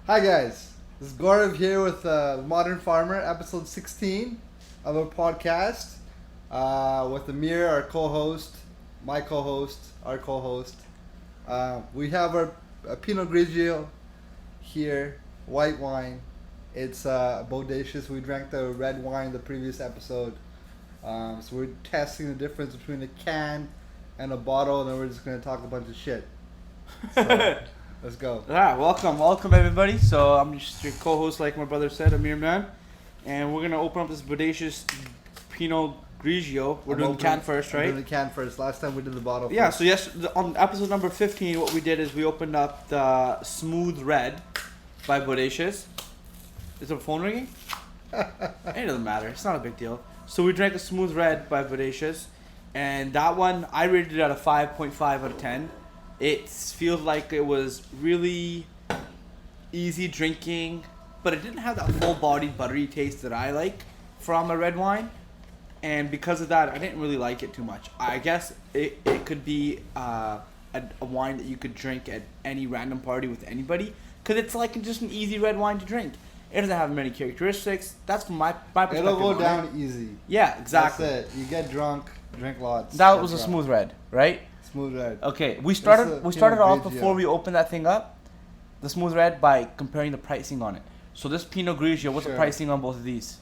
Hi guys, this is Gaurav here with Modern Farmer, episode 16 of our podcast. With Amir, our co-host, my co-host, our co-host. We have our Pinot Grigio here, white wine. It's bodacious. We drank the red wine the previous episode. So we're testing the difference between a can and a bottle, and then we're just going to talk a bunch of shit. So, let's go. Yeah, welcome everybody. So I'm just your co-host, like my brother said, Amir Man, and we're gonna open up this bodacious Pinot Grigio. We're doing the can first, right? We're doing the can first. Last time we did the bottle. Yeah. First. So yes, on episode number 15, what we did is we opened up the Smooth Red by Bodacious. Is the phone ringing? It doesn't matter. It's not a big deal. So we drank a Smooth Red by Bodacious, and that one I rated it at a 5.5 out of 10. It feels like it was really easy drinking, but it didn't have that full-bodied buttery taste that I like from a red wine. And because of that, I didn't really like it too much. I guess it could be a wine that you could drink at any random party with anybody, because it's like just an easy red wine to drink. It doesn't have many characteristics. That's from my perspective. It'll go down easy. Yeah, exactly. That's it. You get drunk, drink lots. That was a Smooth Red, right? Smooth Red. Okay, we started off before Grigio. we opened that thing up, the Smooth Red, by comparing the pricing on it. So this Pinot Grigio, what's the pricing on both of these?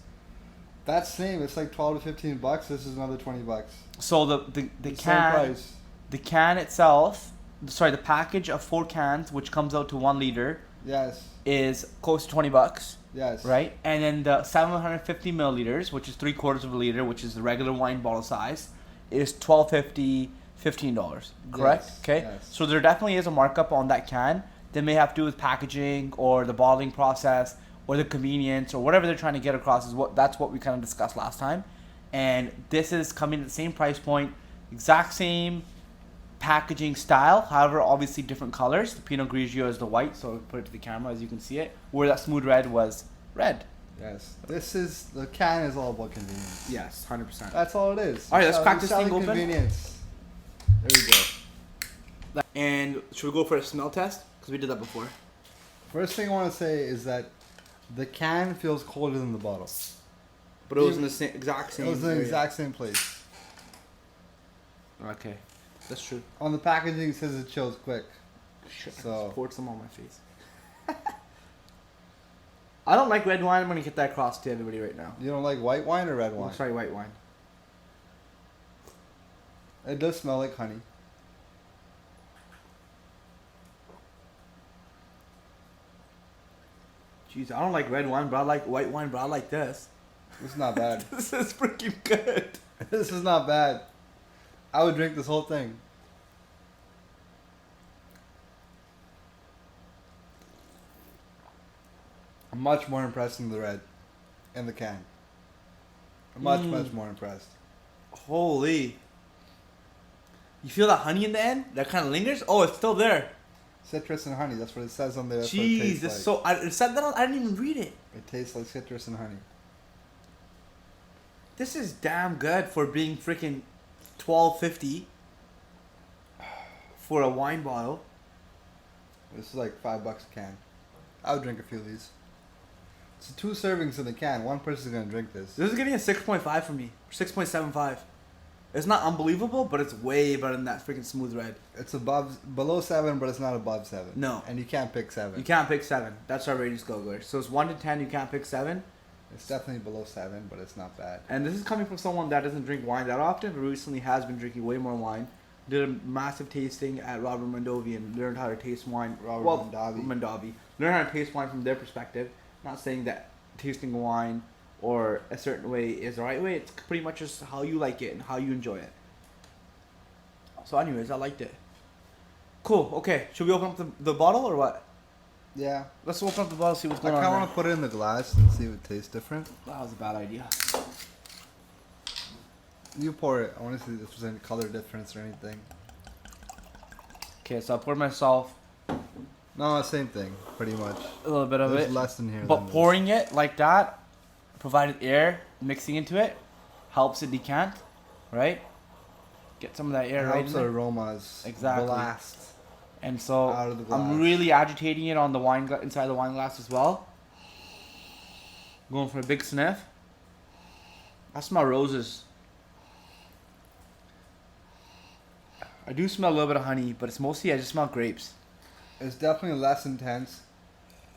That's same. It's like $12 to $15. This is another $20. So the Same can, price. the can itself, the package of 4 cans, which comes out to 1 liter, Yes. is close to $20. Yes. Right, and then the 750 milliliters, which is 3/4 of a liter, which is the regular wine bottle size, is $12.50, $15. Correct? Yes, Okay. yes. So there definitely is a markup on that can. That may have to do with packaging or the bottling process or the convenience or whatever they're trying to get across. That's what we kind of discussed last time. And this is coming at the same price point, exact same packaging style. However, obviously different colors. The Pinot Grigio is the white, so I'll put it to the camera as you can see it. Where that Smooth Red was red. Yes. The can is all about convenience. Yes, 100%. That's all it is. All right, let's crack this thing open. Convenience. There we go. And should we go for a smell test? Because we did that before. First thing I want to say is that the can feels colder than the bottle. But it was in the exact same It was in the area. exact same place. Okay, that's true. On the packaging it says it chills quick. Shit, So- I just poured some on my face. I don't like red wine. I'm going to get that across to everybody right now. You don't like white wine or red Oh, wine? sorry, white wine. It does smell like honey. Jeez, I don't like red wine, but I like white wine, but I like this. This is not bad. This is freaking good. This is not bad. I would drink this whole thing. I'm much more impressed than the red and the can. I'm much more impressed. Holy. You feel that honey in the end? That kind of lingers? Oh, it's still there. Citrus and honey, that's what it says on there. That's what it Jeez, tastes this like. so. It said that I didn't even read it. It tastes like citrus and honey. This is damn good for being freaking $12.50 for a wine bottle. This is like $5 a can. I would drink a few of these. It's 2 servings in the can. One person's gonna drink this. This is getting a 6.5 from me. 6.75. It's not unbelievable, but it's way better than that freaking Smooth Red. It's below 7, but it's not above 7. No. And you can't pick 7. You can't pick 7. That's our rating scale, guys. So it's 1 to 10. You can't pick 7. It's definitely below 7, but it's not bad. And this is coming from someone that doesn't drink wine that often, but recently has been drinking way more wine. Did a massive tasting at Robert Mondavi and learned how to taste wine. Mondavi. Learned how to taste wine from their perspective. Not saying that tasting wine or a certain way is the right way. It's pretty much just how you like it and how you enjoy it. So anyways, I liked it. Cool. Okay. Should we open up the bottle or what? Yeah. Let's open up the bottle, see what's I going on. kind of there. want to put it in the glass and see if it tastes different. That was a bad idea. You pour it. I want to see if there's any color difference or anything. Okay, so I poured myself No, same thing, pretty much. a little bit of There's it. less in here. But than pouring it like that, provided air mixing into it, helps it decant, right? Get some of that this. air It right helps in the there. aromas Exactly. blast. And so Out of the glass. I'm really agitating it on the inside the wine glass as well. Going for a big sniff. I smell roses. I do smell a little bit of honey, but it's mostly I just smell grapes. It's definitely less intense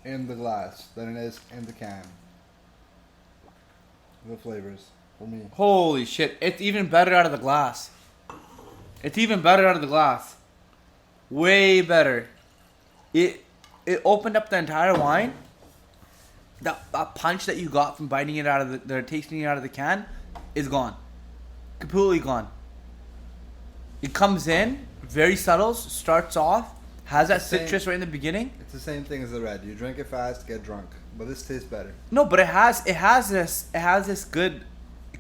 in the glass than it is in the can. The flavors for me. Holy shit! It's even better out of the glass. It's even better out of the glass. Way better. It opened up the entire wine. That punch that you got from biting it out of the tasting it out of the can is gone. Completely gone. It comes in very subtle, starts off, has that citrus right in the beginning. It's the same thing as the red. You drink it fast, get drunk. But this tastes better. No, but it has this good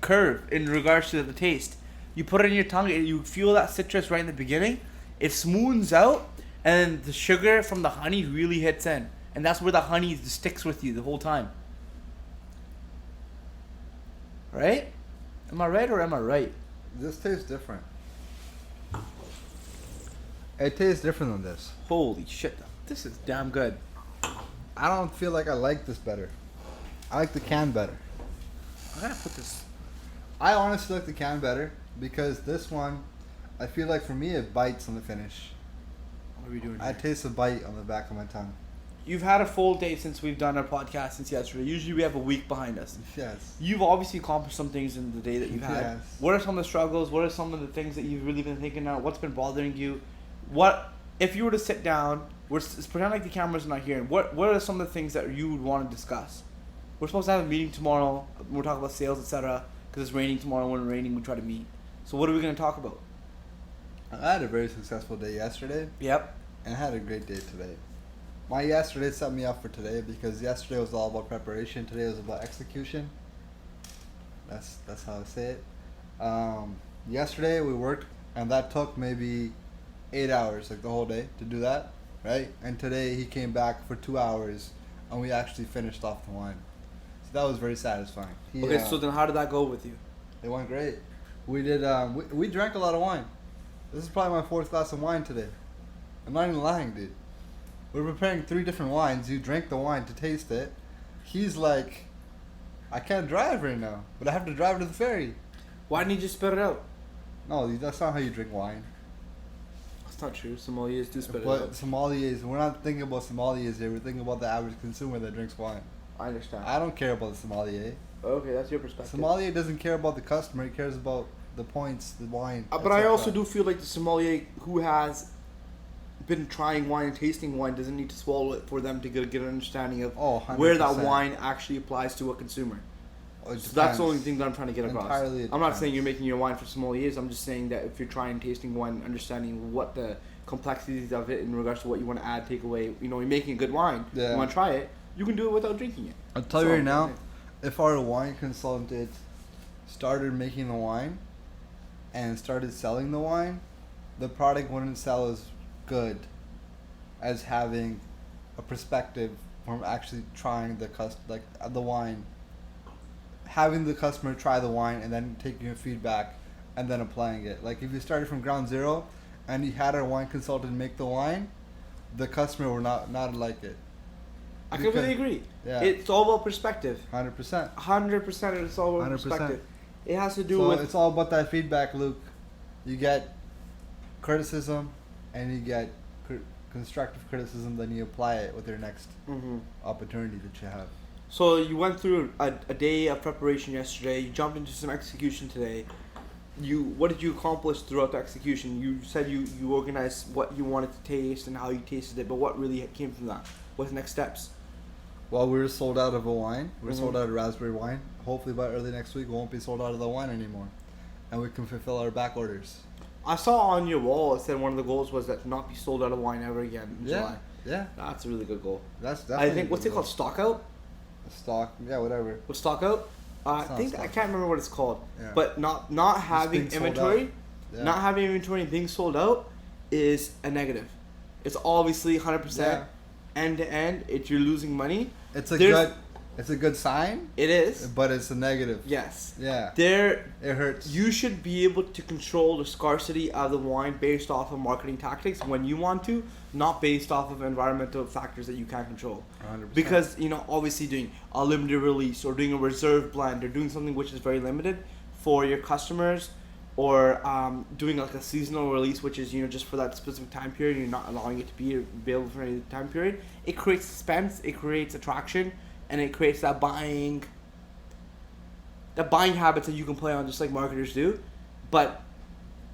curve in regards to the taste. You put it in your tongue, you feel that citrus right in the beginning. It smooths out, and the sugar from the honey really hits in, and that's where the honey sticks with you the whole time. Right? Am I right or am I right? This tastes different. It tastes different than this. Holy shit! This is damn good. I don't feel like I like this better. I like the can better. I gotta put this. I honestly like the can better because this one, I feel like for me it bites on the finish. What are we doing I here? taste a bite on the back of my tongue. You've had a full day since we've done our podcast since yesterday. Usually we have a week behind us. Yes. You've obviously accomplished some things in the day that you've had. Yes. What are some of the struggles? What are some of the things that you've really been thinking about? What's been bothering you? What if you were to sit down? Pretend like the camera's not here. What are some of the things that you would want to discuss? We're supposed to have a meeting tomorrow. We're talking about sales, etc. Because it's raining tomorrow. When it's raining, we try to meet. So what are we going to talk about? I had a very successful day yesterday. Yep. And I had a great day today. My yesterday set me up for today because yesterday was all about preparation. Today was about execution. That's how I say it. Yesterday we worked, and that took maybe 8 hours, like the whole day, to do that, right? And today he came back for 2 hours, and we actually finished off the wine. So that was very satisfying. Okay, so then how did that go with you? It went great. We did. We drank a lot of wine. This is probably my 4th glass of wine today. I'm not even lying, dude. We're preparing 3 different wines. You drank the wine to taste it. He's like, I can't drive right now, but I have to drive to the ferry. Why didn't you just spit it out? No, that's not how you drink wine. That's not true. Sommeliers do spit it But out. sommeliers, we're not thinking about sommeliers here. We're thinking about the average consumer that drinks wine. I understand. I don't care about the sommelier. Okay, that's your perspective. Sommelier doesn't care about the customer. He cares about the points, the wine. But I etc. also do feel like the sommelier who has been trying wine and tasting wine doesn't need to swallow it for them to get an understanding of where that 100%. wine actually applies to a consumer. Oh, it So that's the only depends. thing that I'm trying to get across. Entirely it I'm not depends. saying you're making your wine for sommeliers. I'm just saying that if you're trying tasting wine and understanding what the complexities of it in regards to what you want to add, take away, you're making a good wine, Yeah. you want to try it, you can do it without drinking it. I'll tell you So- right now, if our wine consultant started making the wine and started selling the wine, the product wouldn't sell as good as having a perspective from actually trying the wine, having the customer try the wine and then taking your feedback and then applying it. Like if you started from ground zero and you had our wine consultant make the wine, the customer would not like it. I completely agree. Yeah. It's all about perspective. 100%. 100% it's all about 100%. perspective. It has to do So with... it's all about that feedback, Luke. You get criticism and you get constructive criticism, then you apply it with your next Mhm. opportunity that you have. So you went through a day of preparation yesterday. You jumped into some execution today. What did you accomplish throughout the execution? You said you organized what you wanted to taste and how you tasted it, but what really came from that? What's the next steps? Well, we're sold out of a wine. We're Mhm. sold out of raspberry wine. Hopefully by early next week we won't be sold out of the wine anymore. And we can fulfill our back orders. I saw on your wall it said one of the goals was that not be sold out of wine ever again in July. Yeah. That's a really good goal. That's definitely I think, what's it called? Stock out? Stock, yeah, whatever. What's stock out? I It's not think stock I can't remember what it's called. Yeah. But not having being sold inventory, out. Yeah. not having inventory and being sold out is a negative. It's obviously 100% Yeah. end to end. If you're losing money, It's a There's- gut It's a good sign, It is. but it's a negative. Yes. Yeah. It hurts. You should be able to control the scarcity of the wine based off of marketing tactics when you want to, not based off of environmental factors that you can't control. 100%. Because, obviously doing a limited release or doing a reserve blend or doing something which is very limited for your customers, or doing like a seasonal release, which is just for that specific time period, you're not allowing it to be available for any time period. It creates suspense, it creates attraction, and it creates that buying habits that you can play on, just like marketers do. But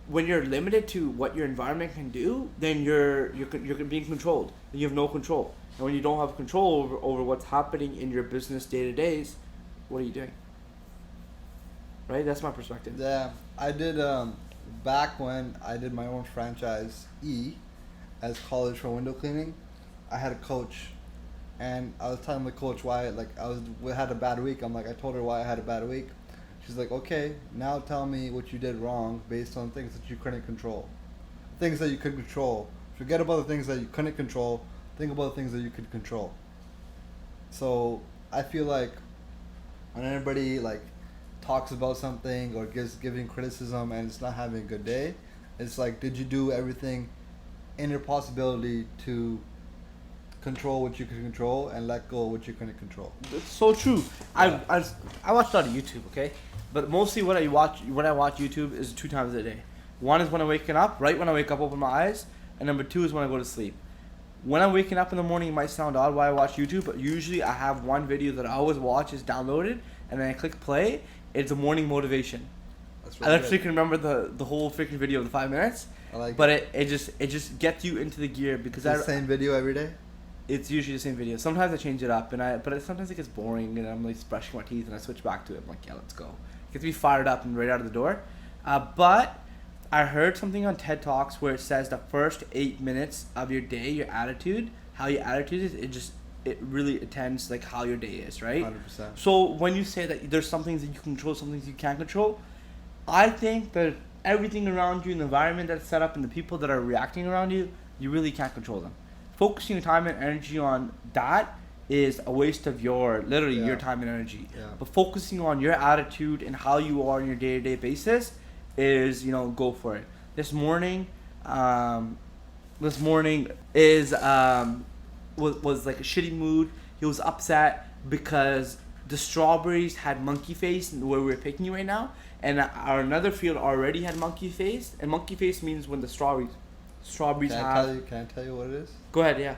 when you're limited to what your environment can do, then you're being controlled. You have no control. And when you don't have control over what's happening in your business day to days, what are you doing? Right? That's my perspective. Yeah, I did back when I did my own franchise as college for window cleaning. I had a coach, and I was telling the coach why we had a bad week. I told her why I had a bad week. She's like, okay, now tell me what you did wrong based on things that you couldn't control. Things that you could control. Forget about the things that you couldn't control. Think about the things that you could control. So I feel like when anybody talks about something or giving criticism and it's not having a good day, it's like, did you do everything in your possibility to control what you can control and let go of what you couldn't control? It's so true. Yeah. I watch a lot of YouTube, okay? But mostly when I watch YouTube is 2 times a day. One is when I'm waking up, right when I wake up, open my eyes, and number 2 is when I go to sleep. When I'm waking up in the morning, it might sound odd why I watch YouTube, but usually I have one video that I always watch is downloaded, and then I click play. It's a morning motivation. That's really I actually good. can remember the whole freaking video of the 5 minutes. I like but it. it just gets you into the gear because The same video every day? it's usually the same video. Sometimes I change it up, but sometimes it gets boring, and I'm brushing my teeth, and I switch back to it. I'm like, yeah, let's go. It gets me fired up and right out of the door. But I heard something on TED Talks where it says the first 8 minutes of your day, your attitude, how your attitude is, it really attends how your day is, right? 100%. So when you say that there's some things that you can control, some things you can't control, I think that everything around you, and the environment that's set up, and the people that are reacting around you, you really can't control them. Focusing your time and energy on that is a waste of your time and energy. Yeah. But focusing on your attitude and how you are on your day-to-day basis is, go for it. This morning is was like a shitty mood. He was upset because the strawberries had monkey face where we're picking right now, and our another field already had monkey face. And monkey face means when the strawberries Can I tell you what it is? Go ahead, yeah.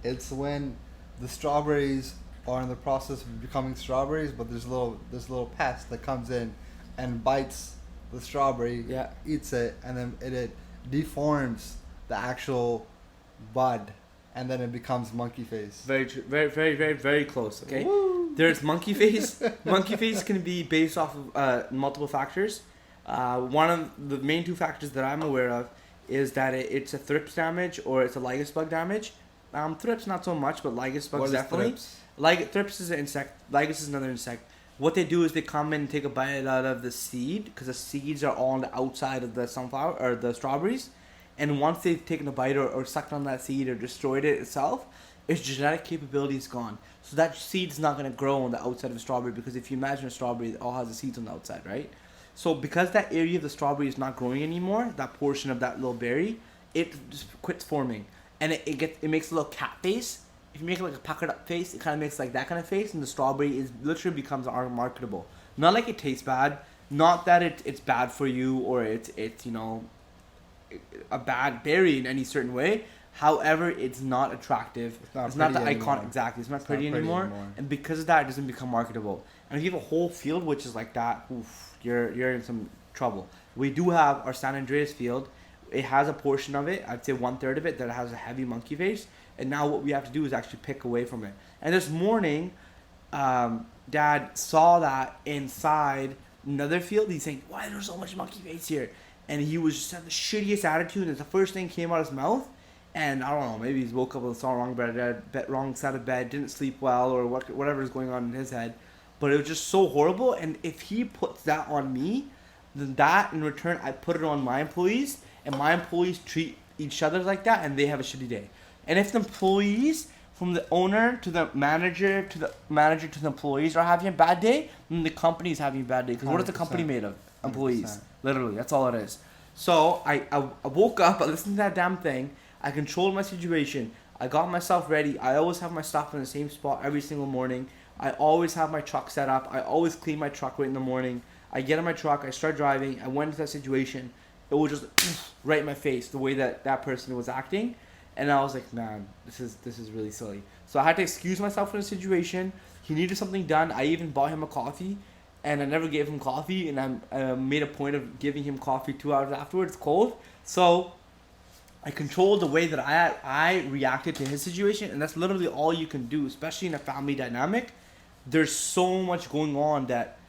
It's when the strawberries are in the process of becoming strawberries, but there's a little pest that comes in and bites the strawberry, Yeah. eats it, and then it deforms the actual bud, and then it becomes monkey face. Very true. Very, very, very, very close. Okay. Woo! There's monkey face. Monkey face can be based off of multiple factors. One of the main 2 factors that I'm aware of is that it's a thrips damage or it's a lygus bug damage. Thrips not so much, but lygus bugs definitely. Thrips is an insect. Lygus is another insect. What they do is they come in and take a bite out of the seed, because the seeds are all on the outside of the sunflower or the strawberries. And once they've taken a bite or sucked on that seed or destroyed it itself, its genetic capability is gone. So that seed's not going to grow on the outside of a strawberry, because if you imagine a strawberry, it all has the seeds on the outside, right? So because that area of the strawberry is not growing anymore, that portion of that little berry, it just quits forming. And it makes a little cat face. If you make it like a puckered up face, it kind of makes like that kind of face, and the strawberry literally becomes unmarketable. Not like it tastes bad, not that it's bad for you or it's a bad berry in any certain way. However, it's not attractive. It's not the iconic. Exactly. It's not pretty anymore. And because of that, it doesn't become marketable. And if you have a whole field which is like that, oof, you're in some trouble. We do have our San Andreas field. It has a portion of it, I'd say 1/3 of it, that has a heavy monkey face. And now what we have to do is actually pick away from it. And this morning, Dad saw that inside another field. He's saying, "Why is there so much monkey face here?" And he was just had the shittiest attitude. And the first thing came out of his mouth. And I don't know, maybe he woke up with the wrong side of bed, didn't sleep well, or whatever is going on in his head. But it was just so horrible. And if he puts that on me, then that in return, I put it on my employees. And my employees treat each other like that, and they have a shitty day. And if the employees from the owner to the manager to the employees are having a bad day, and the company's having a bad day. Because what is the company made of? Employees. 100%. Literally, that's all it is. So I woke up, I listened to that damn thing, I controlled my situation, I got myself ready. I always have my stuff in the same spot every single morning. I always have my truck set up. I always clean my truck right in the morning. I get in my truck, I start driving, I went into that situation. It was just right in my face, the way that person was acting. And I was like, man, this is really silly. So I had to excuse myself from the situation. He needed something done. I even bought him a coffee. And I never gave him coffee. And I made a point of giving him coffee 2 hours afterwards, cold. So I controlled the way that I reacted to his situation. And that's literally all you can do, especially in a family dynamic. There's so much going on that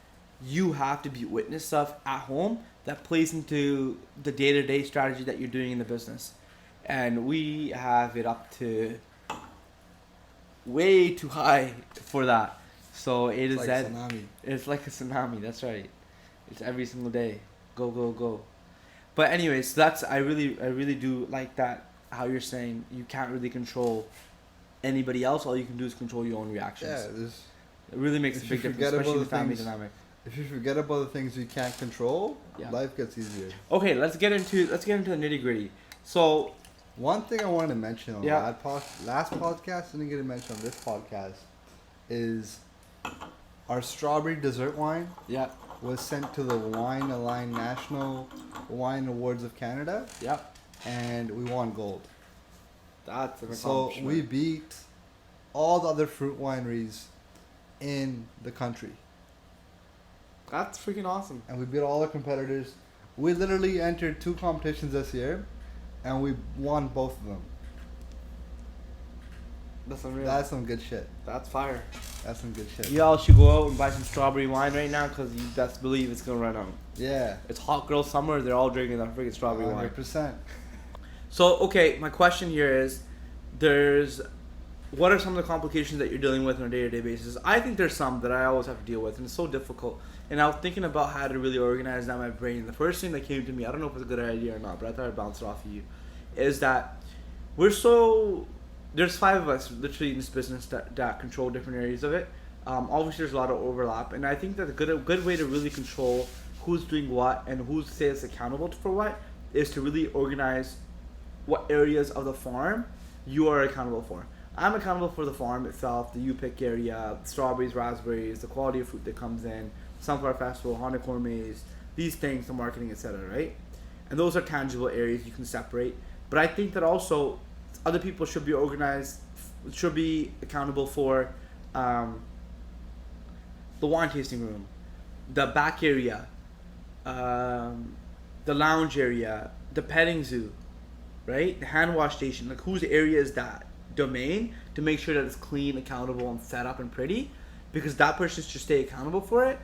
you have to be witness of at home that plays into the day-to-day strategy that you're doing in the business. And we have it up to way too high for that. So it is that it's like a tsunami. That's right. It's every single day. Go, go, go. But anyways, that's I really do like that. How you're saying you can't really control anybody else. All you can do is control your own reactions. Yeah, it really makes a big difference, especially in the family dynamic. If you forget about the things you can't control, life gets easier. Okay, let's get into the nitty gritty. So, one thing I wanted to mention on that last podcast, didn't get to mention on this podcast, is our strawberry dessert wine. Yeah. Was sent to the Wine Align National Wine Awards of Canada. Yeah. And we won gold. That's an so we beat all the other fruit wineries in the country. That's freaking awesome. And we beat all our competitors. We literally entered 2 competitions this year, and we won both of them. That's unreal. That's some good shit. That's fire. That's some good shit. Y'all should go out and buy some strawberry wine right now because you best believe it's going to run out. Yeah. It's hot girl summer. They're all drinking that freaking strawberry 100%. Wine. 100%. So, okay, my question here is, what are some of the complications that you're dealing with on a day-to-day basis? I think there's some that I always have to deal with, and it's so difficult. And I was thinking about how to really organize that in my brain. The first thing that came to me, I don't know if it's a good idea or not, but I thought I'd bounce it off of you, is that there's 5 of us literally in this business that control different areas of it. Obviously, there's a lot of overlap, and I think that a good way to really control who's doing what and who's says accountable for what is to really organize what areas of the farm you are accountable for. I'm accountable for the farm itself, the U-Pick area, strawberries, raspberries, the quality of fruit that comes in, Sunflower Festival, Honda Gourmets, these things, the marketing, etc., right? And those are tangible areas you can separate. But I think that also other people should be accountable for the wine tasting room, the back area, the lounge area, the petting zoo, right? The hand wash station. Like, whose area is that domain to make sure that it's clean, accountable, and set up and pretty, because that person should stay accountable for it.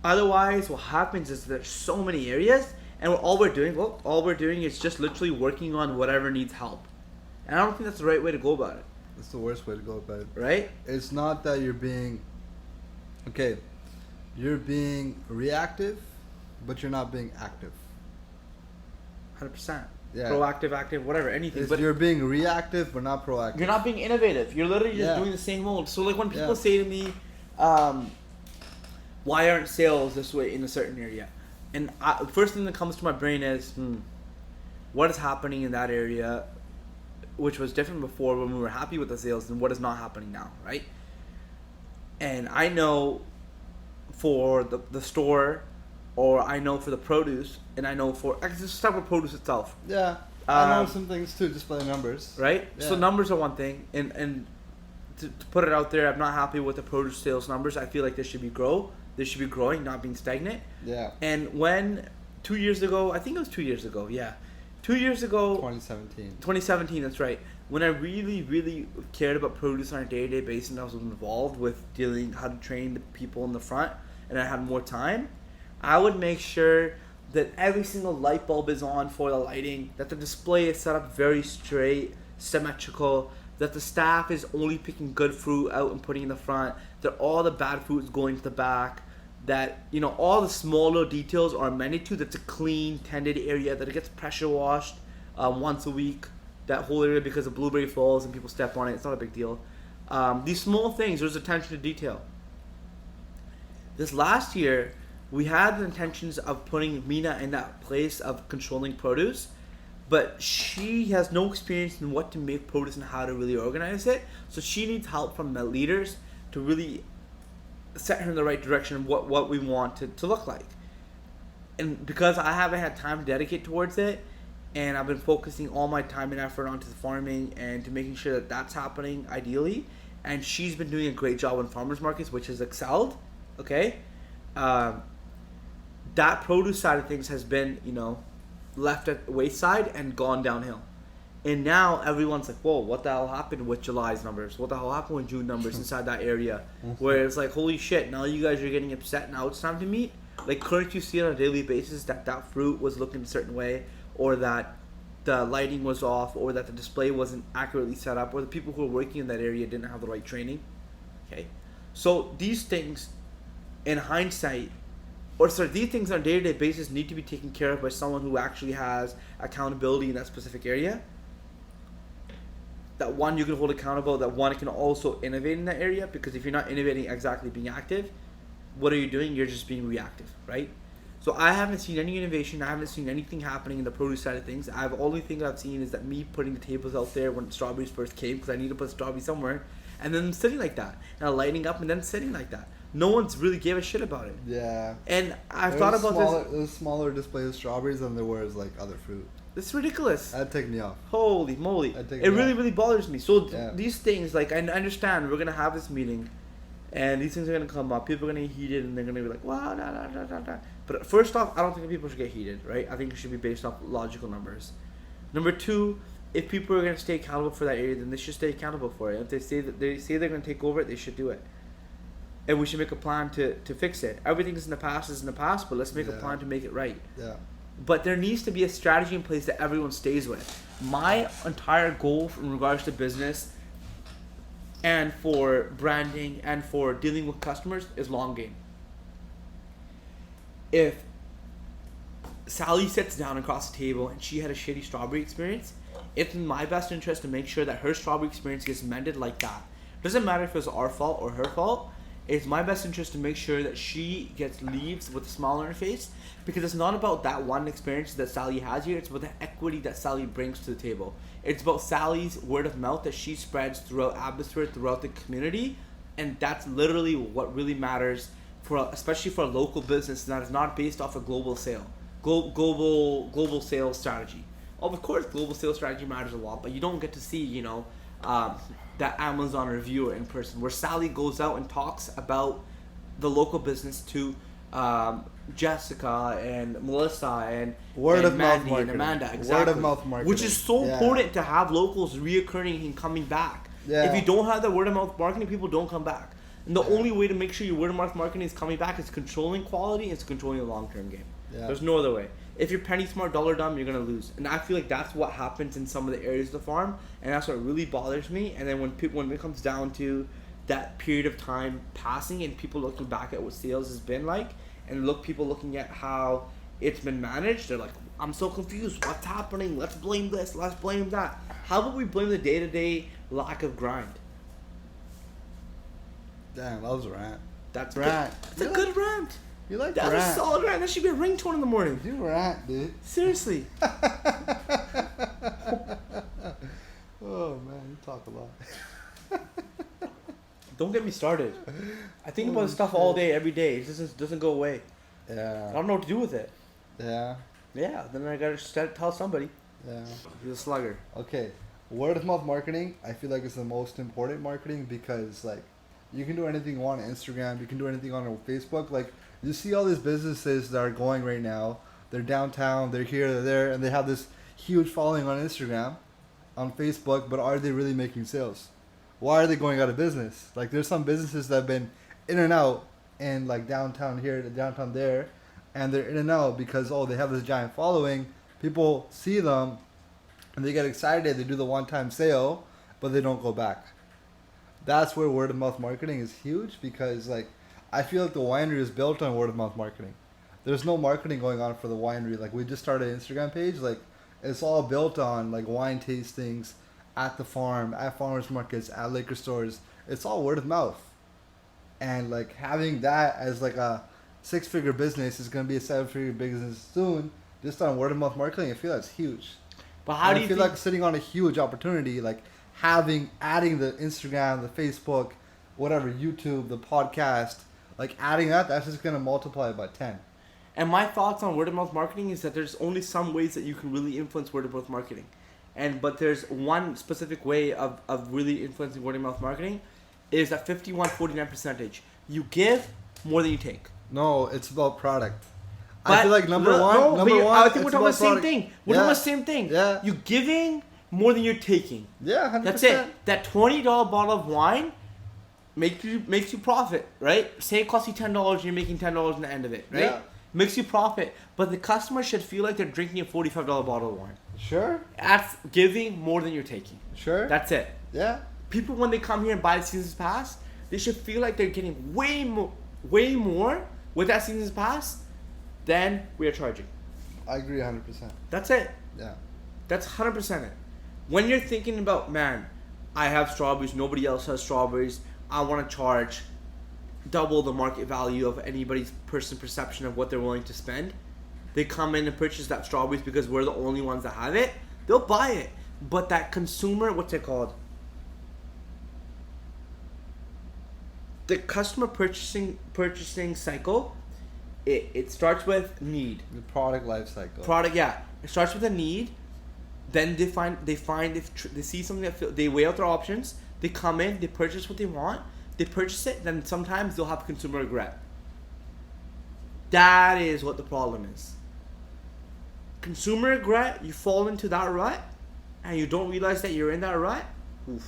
Otherwise, what happens is there's so many areas, and all we're doing is just literally working on whatever needs help. And I don't think that's the right way to go about it. That's the worst way to go about it. Right? It's not that you're being reactive, but you're not being active. 100%. Yeah. Proactive, active, whatever, anything. But you're being reactive, but not proactive. You're not being innovative. You're literally just doing the same old. So, like, when people say to me, why aren't sales this way in a certain area? And the first thing that comes to my brain is, what is happening in that area, which was different before when we were happy with the sales, and what is not happening now, right? And I know for the store, or I know for the produce, and I know for just start with produce itself. Yeah, I know some things too, just by the numbers. Right? Yeah. So numbers are one thing, and to put it out there, I'm not happy with the produce sales numbers. I feel like they should be growing, not being stagnant. Yeah. And when 2 years ago, I think it was 2 years ago, 2 years ago. 2017, that's right. When I really, really cared about produce on a day-to-day basis, and I was involved with dealing how to train the people in the front, and I had more time, I would make sure that every single light bulb is on for the lighting, that the display is set up very straight, symmetrical, that the staff is only picking good fruit out and putting in the front, that all the bad fruit is going to the back, that, you know, all the small little details are amended to, that's a clean, tended area, that it gets pressure washed once a week, that whole area because of blueberry falls and people step on it. It's not a big deal. These small things, there's attention to detail. This last year, we had the intentions of putting Mina in that place of controlling produce, but she has no experience in what to make produce and how to really organize it. So she needs help from the leaders to really set her in the right direction of what we want to look like. And because I haven't had time to dedicate towards it, and I've been focusing all my time and effort onto the farming and to making sure that that's happening ideally, and she's been doing a great job on farmers markets, which has excelled, okay? That produce side of things has been, left at the wayside and gone downhill. And now everyone's like, whoa, what the hell happened with July's numbers? What the hell happened with June numbers inside that area? Where it's like, holy shit, now you guys are getting upset, now it's time to meet? Like, couldn't you see on a daily basis that fruit was looking a certain way, or that the lighting was off, or that the display wasn't accurately set up, or the people who were working in that area didn't have the right training? Okay? So these things, in hindsight, these things on a day-to-day basis need to be taken care of by someone who actually has accountability in that specific area. That one, you can hold accountable, that one can also innovate in that area, because if you're not innovating, exactly being active, what are you doing? You're just being reactive, right? So I haven't seen any innovation. I haven't seen anything happening in the produce side of things. The only thing I've seen is that me putting the tables out there when strawberries first came, because I need to put strawberries somewhere, and then sitting like that, and lighting up, and then sitting like that. No one's really gave a shit about it. Yeah. And I've thought about this. There's smaller display of strawberries than there was like other fruit. It's ridiculous. That'd take me off. Holy moly. It really bothers me. So these things, like, I understand we're going to have this meeting, and these things are going to come up. People are going to get heated, and they're going to be like, wow, nah, nah, nah, nah, nah. But first off, I don't think people should get heated, right? I think it should be based off logical numbers. Number two, if people are going to stay accountable for that area, then they should stay accountable for it. If they say they're going to take over it, they should do it. And we should make a plan to fix it. Everything is in the past, but let's make a plan to make it right. Yeah. But there needs to be a strategy in place that everyone stays with. My entire goal in regards to business and for branding and for dealing with customers is long game. If Sally sits down across the table and she had a shitty strawberry experience, it's in my best interest to make sure that her strawberry experience gets mended like that. Doesn't matter if it's our fault or her fault. It's my best interest to make sure that she leaves with a smile on her face, because it's not about that one experience that Sally has here. It's about the equity that Sally brings to the table. It's about Sally's word of mouth that she spreads throughout Abbotsford, throughout the community, and that's literally what really matters especially for a local business that is not based off a global sales strategy. Of course, global sales strategy matters a lot, but you don't get to see, that Amazon reviewer in person, where Sally goes out and talks about the local business to Jessica and Melissa and Mandy and Amanda. Exactly. Word of mouth marketing. Which is so important to have locals reoccurring and coming back. Yeah. If you don't have the word of mouth marketing, people don't come back. And the only way to make sure your word of mouth marketing is coming back is controlling quality, it's controlling the long-term game. Yeah. There's no other way. If you're penny smart, dollar dumb, you're going to lose. And I feel like that's what happens in some of the areas of the farm, and that's what really bothers me. And then when it comes down to that period of time passing and people looking back at what sales has been like, and people looking at how it's been managed, they're like, I'm so confused. What's happening? Let's blame this. Let's blame that. How about we blame the day-to-day lack of grind? Damn, that was a rant. That's rant. It's a good rant. You like that? That's a solid rant. That should be a ringtone in the morning. You rant, dude. Seriously. Oh man, you talk a lot. Don't get me started. I think about this stuff all day, every day. It doesn't go away. Yeah. I don't know what to do with it. Yeah. Yeah. Then I gotta tell somebody. Yeah. He's a slugger. Okay. Word of mouth marketing, I feel like it's the most important marketing, because like you can do anything you want on Instagram, you can do anything on Facebook. Like, you see all these businesses that are going right now. They're downtown, they're here, they're there, and they have this huge following on Instagram, on Facebook, but are they really making sales? Why are they going out of business? Like, there's some businesses that have been in and out, and like downtown here, downtown there, and they're in and out because, they have this giant following. People see them, and they get excited, they do the one-time sale, but they don't go back. That's where word of mouth marketing is huge, because like I feel like the winery is built on word of mouth marketing. There's no marketing going on for the winery. Like, we just started an Instagram page. Like, It's all built on like wine tastings at the farm, at farmers markets, at liquor stores. It's all word of mouth. And like having that as like a 6-figure business is going to be a 7-figure business soon. Just on word of mouth marketing, I feel that's huge. But how do you feel think... like sitting on a huge opportunity, like adding the Instagram, the Facebook, whatever, YouTube, the podcast, like adding that's just going to multiply by 10. And my thoughts on word of mouth marketing is that there's only some ways that you can really influence word of mouth marketing. But there's one specific way of really influencing word of mouth marketing is that 51-49 percentage. You give more than you take. No, it's about product. But I feel like number one, I think we're talking about the same thing. We're talking Yeah. about the same thing. Yeah. You're giving more than you're taking. Yeah, 100%. That's it. That $20 bottle of wine makes you profit, right? Say it costs you $10, you're making $10 in the end of it, right? Yeah. Makes you profit. But the customer should feel like they're drinking a $45 bottle of wine. Sure. That's giving more than you're taking. Sure. That's it. Yeah. People, when they come here and buy the season's pass, they should feel like they're getting way more with that season's pass than we are charging. I agree 100%. That's it. Yeah. That's 100% it. When you're thinking about, man, I have strawberries, nobody else has strawberries, I want to charge double the market value of anybody's perception of what they're willing to spend. They come in and purchase that strawberries because we're the only ones that have it. They'll buy it. But that consumer, what's it called? The customer purchasing cycle, it starts with need. The product life cycle. Yeah. It starts with a need. Then they find if they see something that they weigh out their options. They come in, they purchase what they want. They purchase it. Then sometimes they'll have consumer regret. That is what the problem is. Consumer regret. You fall into that rut, and you don't realize that you're in that rut. Oof.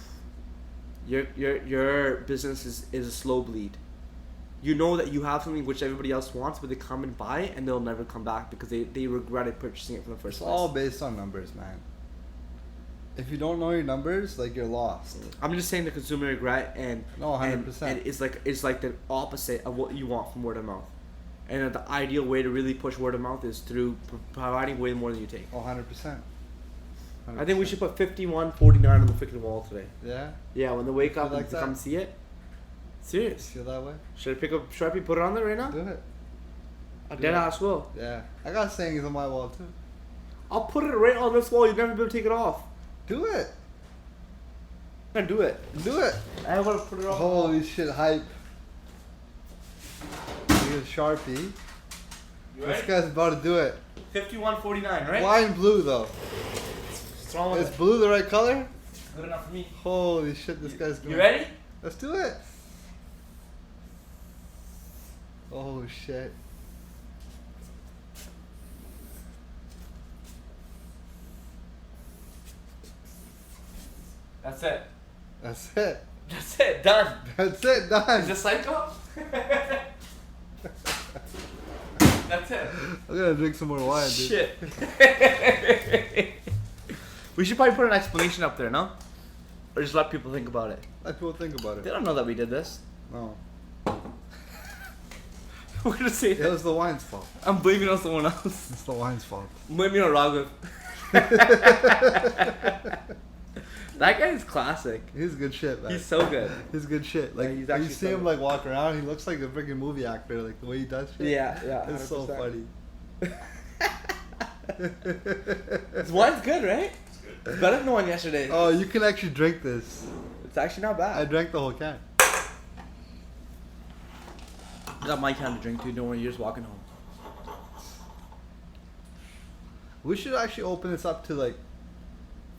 Your business is a slow bleed. You know that you have something which everybody else wants, but they come and buy it and they'll never come back because they regretted purchasing it from the first place. It's all based on numbers, man. If you don't know your numbers, like, you're lost. I'm just saying the consumer regret and No, 100%. and it's like the opposite of what you want from word of mouth. And the ideal way to really push word of mouth is through providing way more than you take. Oh, 100%. I think we should put 51-49 on the freaking wall today. Yeah? Yeah, when they wake You up like and that? come see it. Serious. Feel that way? Should I pick up Sharpie, put it on there right now? Do it. Dead ass will. Yeah. I got sayings on my wall, too. I'll put it right on this wall. You'll never be able to take it off. Do it. I'm gonna do it. Do it. I want to put it on. Holy shit, hype. Here's Sharpie. You This ready? guy's about to do it. 51-49, right? Wine blue, though. What's wrong with Is it? blue the right color? Good enough for me. Holy shit, this guy's doing You ready? Let's do it. Oh shit. That's it. That's it. That's it. Done. That's it. Done. Is this psycho? That's it. I'm gonna drink some more wine, dude. Shit. We should probably put an explanation up there, no? Or just let people think about it. Let people think about They it. don't know that we did this. No. We're gonna say It was the wine's fault. I'm blaming on someone else. It's the wine's fault. I'm blaming on Raghav. That guy is classic. He's good shit, man. He's so good. He's good shit. Like, Yeah, he's you actually see so him good. like walk around, he looks like a freaking movie actor, like the way he does shit. Yeah, It's so 100%. funny. This wine's good, right? It's better than the one yesterday. Oh, you can actually drink this. It's actually not bad. I drank the whole can. I got my can to drink too. Don't worry, you're just walking home. We should actually open this up to like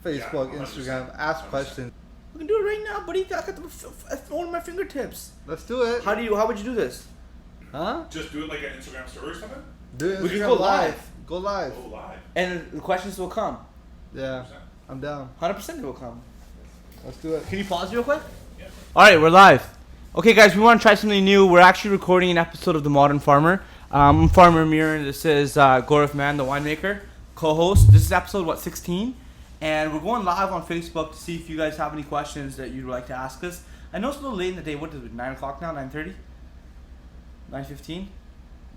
Facebook, Yeah, 100%. Instagram, ask questions. We can do it right now, buddy. I got the phone on my fingertips. Let's do it. How would you do this? Huh? Just do it like an Instagram story or something? Do it. We can Instagram go live. Go live. Oh, live. And the questions will come. Yeah, I'm down. 100% it will come. Let's do it. Can you pause real quick? Yeah. Alright, we're live. Okay, guys, we want to try something new. We're actually recording an episode of The Modern Farmer. I'm Farmer Amir, and this is Gaurav Man, the winemaker, co-host. This is episode, 16? And we're going live on Facebook to see if you guys have any questions that you'd like to ask us. I know it's a little late in the day. What is it, 9 o'clock now? 9:30? 9:15?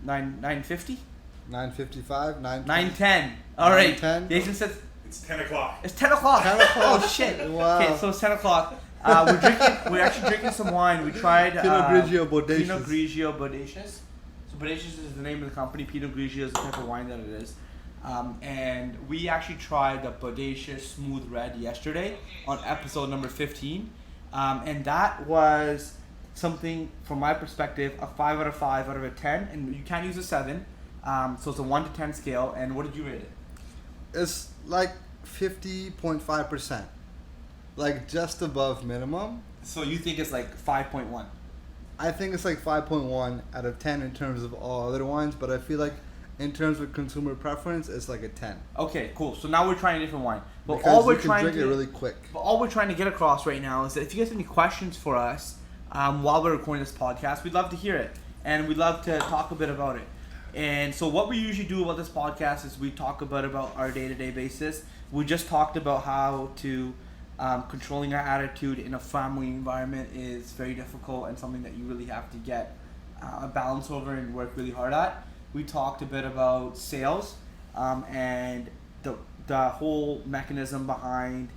9:50? 9:55, 9:10. All right. 9:10. Jason says It's 10 o'clock. it's 10 o'clock. 10 o'clock. Oh shit. Wow. Okay, so it's 10 o'clock. We're actually drinking some wine. We tried Pinot Grigio Bodacious. Pinot Grigio Bodacious. So Bodacious is the name of the company. Pinot Grigio is the type of wine that it is. And we actually tried the Bodacious Smooth Red yesterday on episode number 15. And that was something, from my perspective, a 5 out of 5 out of a 10. And you can't use a 7. So it's a 1 to 10 scale. And what did you rate it? It's like 50.5%. Like just above minimum. So you think it's like 5.1? I think it's like 5.1 out of 10 in terms of all other wines, but I feel like in terms of consumer preference, it's like a 10. Okay, cool. So now we're trying a different wine. But Because all we're you can trying drink to it really quick. But all we're trying to get across right now is that if you guys have any questions for us while we're recording this podcast, we'd love to hear it. And we'd love to talk a bit about it. And so what we usually do about this podcast is we talk about our day-to-day basis. We just talked about how to controlling our attitude in a family environment is very difficult and something that you really have to get a balance over and work really hard at. We talked a bit about sales and the whole mechanism behind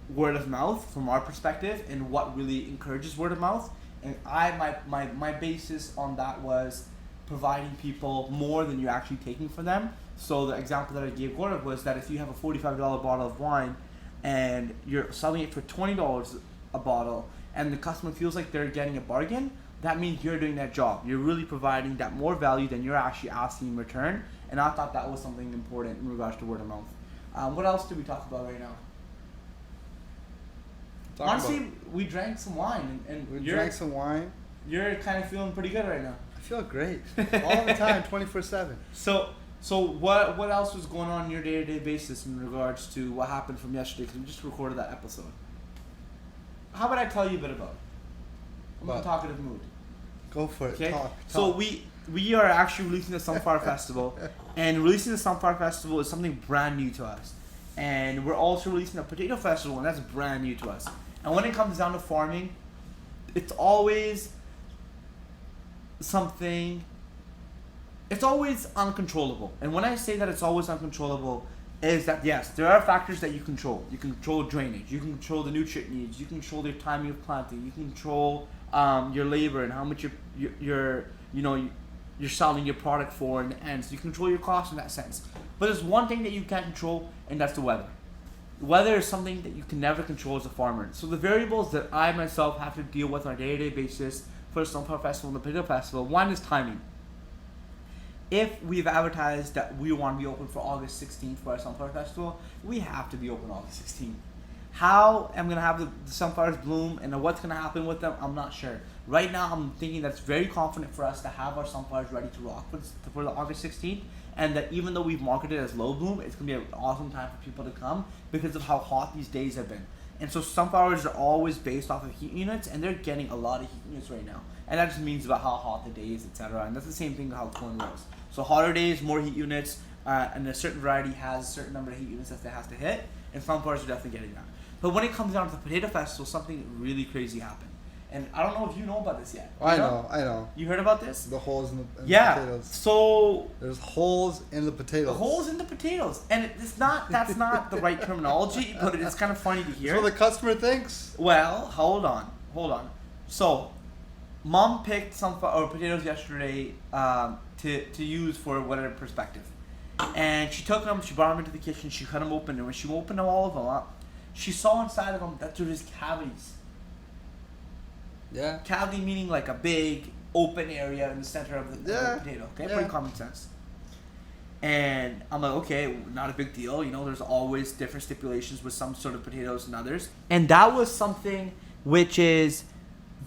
word of mouth from our perspective and what really encourages word of mouth. And my basis on that was providing people more than you're actually taking for them. So the example that I gave Gaurav was that if you have a $45 bottle of wine and you're selling it for $20 a bottle and the customer feels like they're getting a bargain, that means you're doing that job. You're really providing that more value than you're actually asking in return. And I thought that was something important in regards to word of mouth. What else did we talk about right now? Honestly, we drank some wine and We drank some wine. You're kind of feeling pretty good right now. I feel great. All the time, 24/7. So what else was going on your day-to-day basis in regards to what happened from yesterday? Because we just recorded that episode. How about I tell you a bit about it? I'm in a talkative mood. Go for it. Okay. Talk. So we are actually releasing the Sunflower Festival, and releasing the Sunflower Festival is something brand new to us. And we're also releasing a Potato Festival, and that's brand new to us. And when it comes down to farming, it's always something. It's always uncontrollable. And when I say that it's always uncontrollable, is that yes, there are factors that you control. You can control drainage. You can control the nutrient needs. You can control the timing of planting. You can control your labor and how much you're selling your product for in the end. So you control your costs in that sense. But there's one thing that you can't control, and that's the weather. Weather is something that you can never control as a farmer. So the variables that I myself have to deal with on a day-to-day basis for the Sunflower Festival and the Potato Festival, one is timing. If we've advertised that we want to be open for August 16th for our Sunflower Festival, we have to be open August 16th. How I'm going to have the sunflowers bloom and what's going to happen with them, I'm not sure. Right now, I'm thinking that's very confident for us to have our sunflowers ready to rock for the August 16th, and that even though we've marketed it as low bloom, it's going to be an awesome time for people to come because of how hot these days have been. And so sunflowers are always based off of heat units, and they're getting a lot of heat units right now. And that just means about how hot the day is, etc. And that's the same thing with how corn grows. So hotter days, more heat units, and a certain variety has a certain number of heat units that it has to hit, and sunflowers are definitely getting that. But when it comes down to the Potato Festival, something really crazy happened. And I don't know if you know about this yet. I know. You heard about this? The holes in the potatoes. So there's holes in the potatoes. The holes in the potatoes, and that's not the right terminology, but it's kind of funny to hear. So the customer thinks. Well, hold on. So, Mom picked sunflower potatoes yesterday to use for whatever perspective, and she took them. She brought them into the kitchen. She cut them open, and when she opened all of them up, she saw inside of them that there was cavities. Yeah. Cavity meaning like a big open area in the center of the potato. Okay, pretty common sense. And I'm like, okay, not a big deal. You know, there's always different stipulations with some sort of potatoes and others. And that was something which is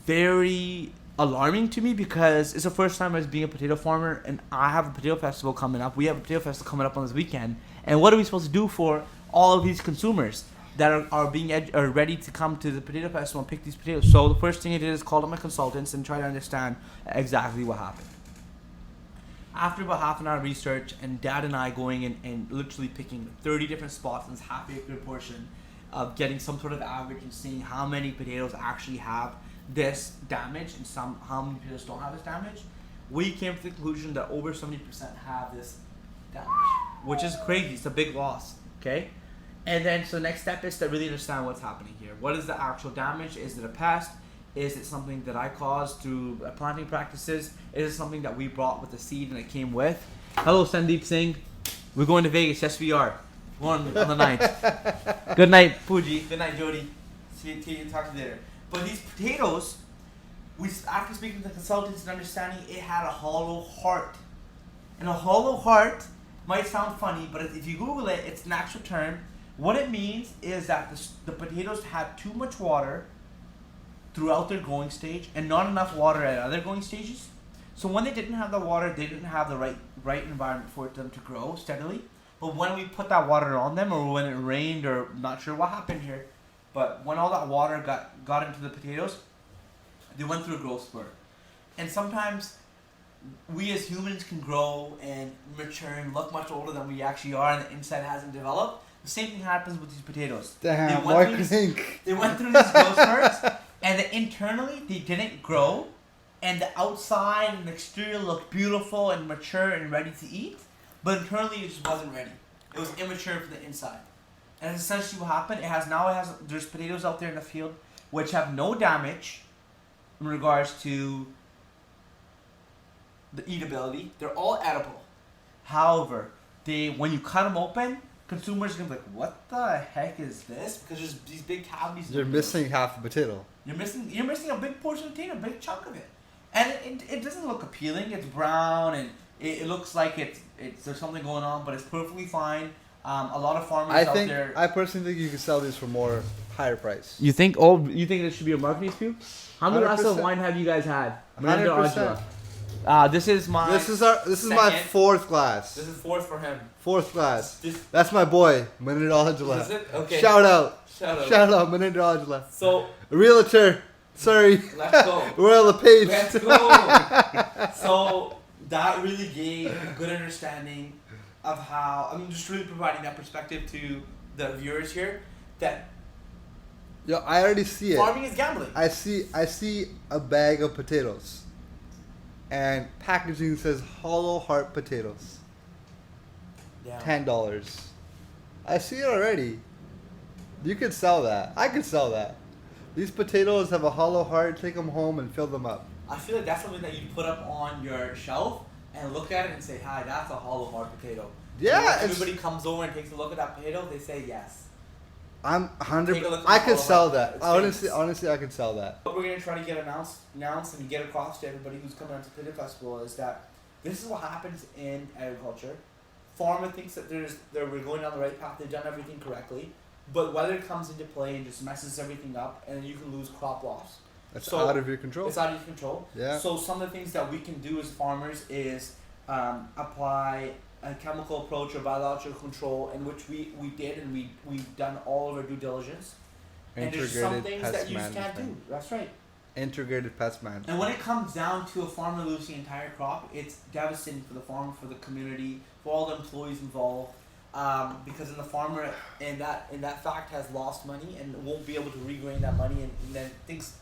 very alarming to me because it's the first time I was being a potato farmer, and I have a potato festival coming up. We have a potato festival coming up on this weekend. And what are we supposed to do for all of these consumers that are ready to come to the potato festival and pick these potatoes? So the first thing I did is call up my consultants and try to understand exactly what happened. After about half an hour research and Dad and I going in and literally picking 30 different spots in this half acre portion of getting some sort of average and seeing how many potatoes actually have this damage and how many potatoes don't have this damage, we came to the conclusion that over 70% have this damage, which is crazy. It's a big loss. Okay, and then so the next step is to really understand what's happening here. What is the actual damage? Is it a pest? Is it something that I caused through planting practices? Is it something that we brought with the seed and it came with? Hello, Sandeep Singh. We're going to Vegas. Yes, we are. We're on the 9th. Good night, Pooji. Good night, Jody. See you. Talk to you later. But these potatoes, after speaking to the consultants and understanding, it had a hollow heart. And a hollow heart might sound funny, but if you Google it, it's an actual term. What it means is that the potatoes had too much water throughout their growing stage and not enough water at other growing stages. So when they didn't have the water, they didn't have the right environment for them to grow steadily. But when we put that water on them, or when it rained, or not sure what happened here, but when all that water got into the potatoes, they went through a growth spurt. And sometimes we as humans can grow and mature and look much older than we actually are, and the inside hasn't developed. The same thing happens with these potatoes. Damn, they went through these growth spurts, and internally they didn't grow, and the outside and the exterior looked beautiful and mature and ready to eat, but internally it just wasn't ready. It was immature for the inside. And that's essentially what happened. There's potatoes out there in the field which have no damage in regards to the eatability. They're all edible. However, when you cut them open, consumers are gonna be like, "What the heck is this?" Because there's these big cavities. You're missing half the potato. You're missing a big portion of potato, a big chunk of it, and it doesn't look appealing. It's brown and it looks like there's something going on, but it's perfectly fine. A lot of farmers out there. I personally think you can sell these for higher price. You think? Oh, you think this should be a marketing scoop? How many glasses of wine have you guys had? 100%. This is my. This is my fourth glass. This is fourth for him. Fourth glass. That's my boy, Manindra Aujla. Is it? Okay. Shout out, Manindra Aujla. So. Realtor. Sorry. Let's go. We're on the page. Let's go. So that really gave a good understanding of how just really providing that perspective to the viewers here that. Yo, I already see it. Farming is gambling. I see a bag of potatoes, and packaging says Hollow Heart potatoes. Yeah. $10. I see it already. You could sell that. I could sell that. These potatoes have a hollow heart. Take them home and fill them up. I feel like that's something that you put up on your shelf and look at it and say, "Hi, that's a hollow heart potato." Yeah. If everybody comes over and takes a look at that potato, they say yes. I'm 100%. I could sell that. Honestly, I could sell that. What we're gonna try to get announced and get across to everybody who's coming out to Potato Festival is that this is what happens in agriculture. Farmer thinks that we're going down the right path. They've done everything correctly, but weather comes into play and just messes everything up, and you can lose crop loss. That's out of your control. It's out of your control. Yeah. So some of the things that we can do as farmers is apply a chemical approach or biological control, in which we did, and we've done all of our due diligence. And there's some things that you just can't do. That's right. Integrated pest management. And when it comes down to a farmer losing an entire crop, it's devastating for the farmer, for the community, for all the employees involved. Because the farmer in that fact has lost money and won't be able to regain that money, and then thinks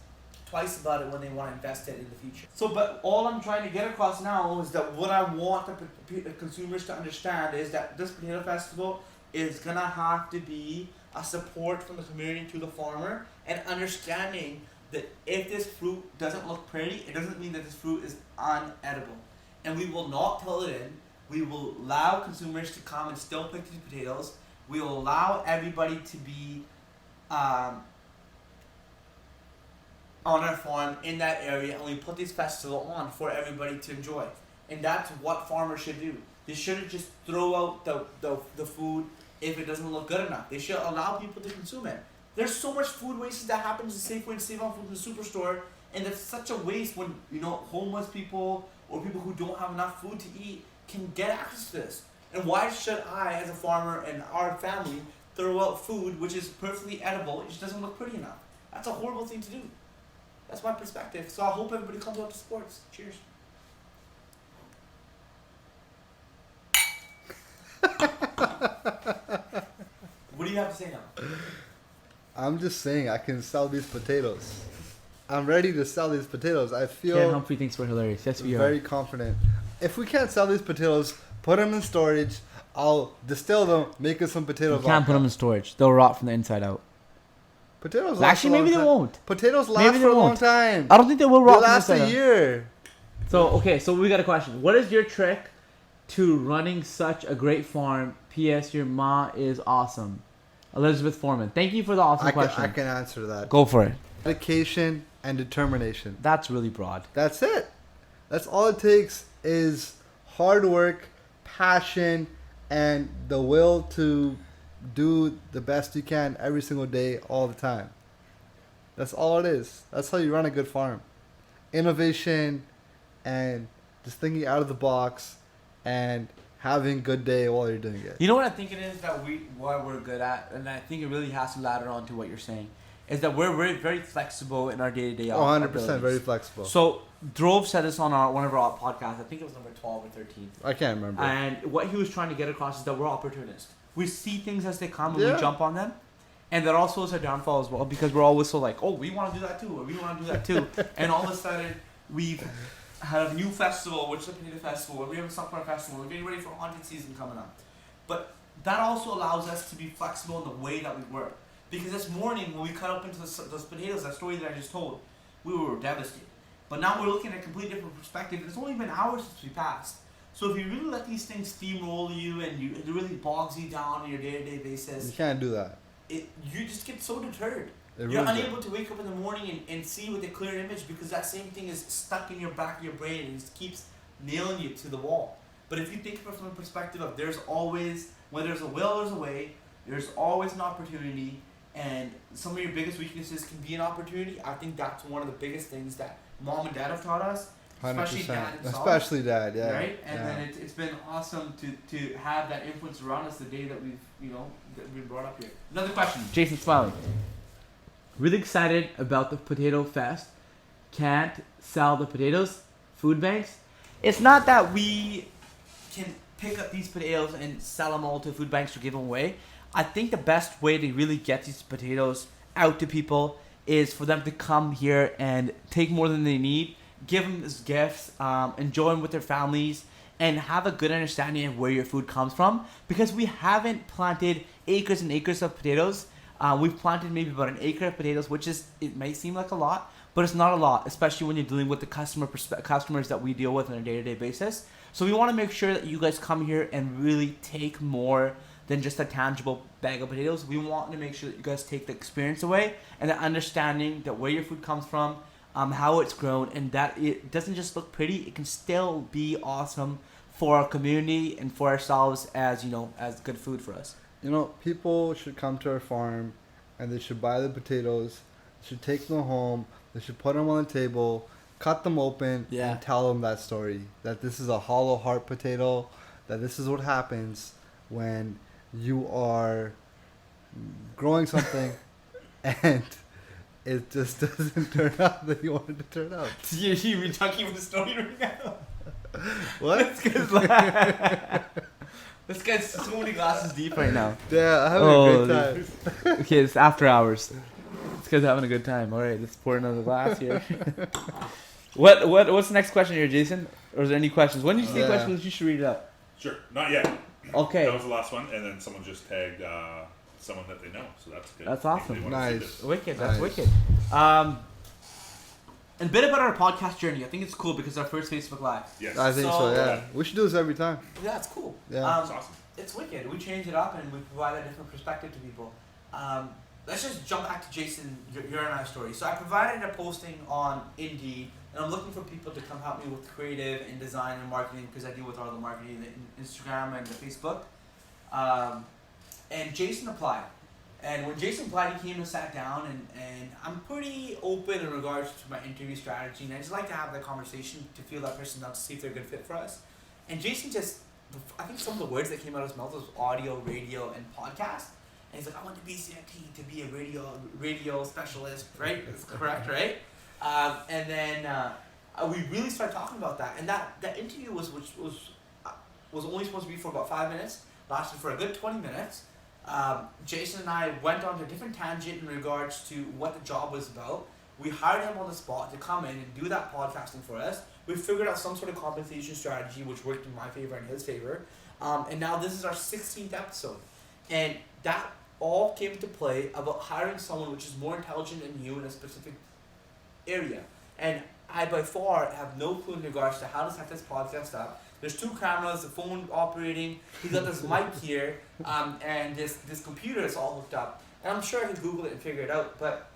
twice about it when they want to invest it in the future. So, but all I'm trying to get across now is that what I want the consumers to understand is that this potato festival is gonna have to be a support from the community to the farmer, and understanding that if this fruit doesn't look pretty, it doesn't mean that this fruit is unedible. And we will not tell it in. We will allow consumers to come and still pick these potatoes. We will allow everybody to be on our farm in that area, and we put this festival on for everybody to enjoy. And that's what farmers should do. They shouldn't just throw out the food if it doesn't look good enough. They should allow people to consume it. There's so much food waste that happens in Safeway and Save On Food in the superstore, and that's such a waste when homeless people or people who don't have enough food to eat can get access to this. And why should I, as a farmer and our family, throw out food which is perfectly edible? It just doesn't look pretty enough. That's a horrible thing to do. That's my perspective. So I hope everybody comes out to sports. Cheers. What do you have to say now? I'm just saying I can sell these potatoes. I'm ready to sell these potatoes. I Ken feel Humphrey thinks we're hilarious. Yes, we very are. confident. If we can't sell these potatoes, put them in storage. I'll distill them, make us some potato You vodka. can't put them in storage. They'll rot from the inside out. Potatoes last Actually, a long maybe they time. won't. Potatoes last Maybe they for a long won't. time. I don't think they will They rot from the last inside a out. year. So, okay, so we got a question. What is your trick to running such a great farm? P.S. Your ma is awesome. Elizabeth Foreman. Thank you for the awesome question. I can answer that. Go for it. Dedication and determination. That's really broad. That's it. That's all it takes is hard work, passion, and the will to do the best you can every single day, all the time. That's all it is. That's how you run a good farm. Innovation and just thinking out of the box and having a good day while you're doing it. You know what I think it is that what we're good at, and I think it really has to ladder on to what you're saying, is that we're very, very flexible in our day-to-day 100% abilities. very flexible. So Drove said this on one of our podcasts. I think it was number 12 or 13. I can't remember. And what he was trying to get across is that we're opportunists. We see things as they come and Yeah. we jump on them. And that also is our downfall as well, because we're always so like, oh, we want to do that too, or we want to do that too. And all of a sudden, we've had a new festival, which is a potato festival, and we have a sunflower festival. We're getting ready for haunted season coming up. But that also allows us to be flexible in the way that we work. Because this morning, when we cut up into those potatoes, that story that I just told, we were devastated. But now we're looking at a completely different perspective. It's only been hours since we passed. So if you really let these things steamroll you and it really bogs you down on your day-to-day basis, You can't do that. you just get so deterred. It You're ruins it. unable to wake up in the morning and see with a clear image because that same thing is stuck in your back of your brain and it just keeps nailing you to the wall. But if you think of it from a perspective of there's always, when there's a will, there's a way, there's always an opportunity, and some of your biggest weaknesses can be an opportunity, I think that's one of the biggest things that mom and dad have taught us. 100%. Especially dad himself. Especially dad, yeah. Right? And yeah. then it's been awesome to have that influence around us the day that we've brought up here. Another question. Jason Smiley. Really excited about the Potato Fest. Can't sell the potatoes. Food banks. It's not that we can pick up these potatoes and sell them all to food banks or give them away. I think the best way to really get these potatoes out to people is for them to come here and take more than they need, give them as gifts, enjoy them with their families, and have a good understanding of where your food comes from. Because we haven't planted acres and acres of potatoes. We've planted maybe about an acre of potatoes, which is, it may seem like a lot, but it's not a lot, especially when you're dealing with the customers that we deal with on a day-to-day basis. So we want to make sure that you guys come here and really take more than just a tangible bag of potatoes. We want to make sure that you guys take the experience away and the understanding that where your food comes from, how it's grown, and that it doesn't just look pretty, it can still be awesome for our community and for ourselves as, as good food for us. People should come to our farm and they should buy the potatoes, they should take them home, they should put them on the table, cut them open, Yeah. and tell them that story. That this is a hollow heart potato, that this is what happens when you are growing something and it just doesn't turn out that you want it to turn out. You been talking about the story right now? What? This guy's so many glasses deep right now. Yeah, I'm having a great time. Okay, it's after hours. This guy's having a good time. All right, let's pour another glass here. What's the next question here, Jason? Or is there any questions? When you see questions, you should read it out. Sure, not yet. Okay. That was the last one, and then someone just tagged someone that they know, so that's good. That's awesome. They wanna see Nice. this. Wicked, that's Nice. wicked. And a bit about our podcast journey. I think it's cool because it's our first Facebook Live. Yes. I think so, So- yeah. We should do this every time. Yeah, it's cool. Yeah. That's awesome. It's wicked. We change it up and we provide a different perspective to people. Let's just jump back to Jason, your and I story. So I provided a posting on Indeed, and I'm looking for people to come help me with creative and design and marketing because I deal with all the marketing, the Instagram and the Facebook. And Jason applied. And when Jason applied, he came and sat down, and I'm pretty open in regards to my interview strategy, and I just like to have that conversation to feel that person out to see if they're a good fit for us. And Jason I think some of the words that came out of his mouth was audio, radio, and podcast. And he's like, I want to be CFT to be a radio specialist, right? That's correct, right? And then we really started talking about that. And that interview was only supposed to be for about 5 minutes, lasted for a good 20 minutes. Jason and I went on to a different tangent in regards to what the job was about. We hired him on the spot to come in and do that podcasting for us. We figured out some sort of compensation strategy which worked in my favor and his favor. And now this is our 16th episode. And that all came into play about hiring someone which is more intelligent than you in a specific area. And I by far have no clue in regards to how to set this podcast up. There's 2 cameras, the phone operating, he's got this mic here, and this computer is all hooked up. And I'm sure I can Google it and figure it out, but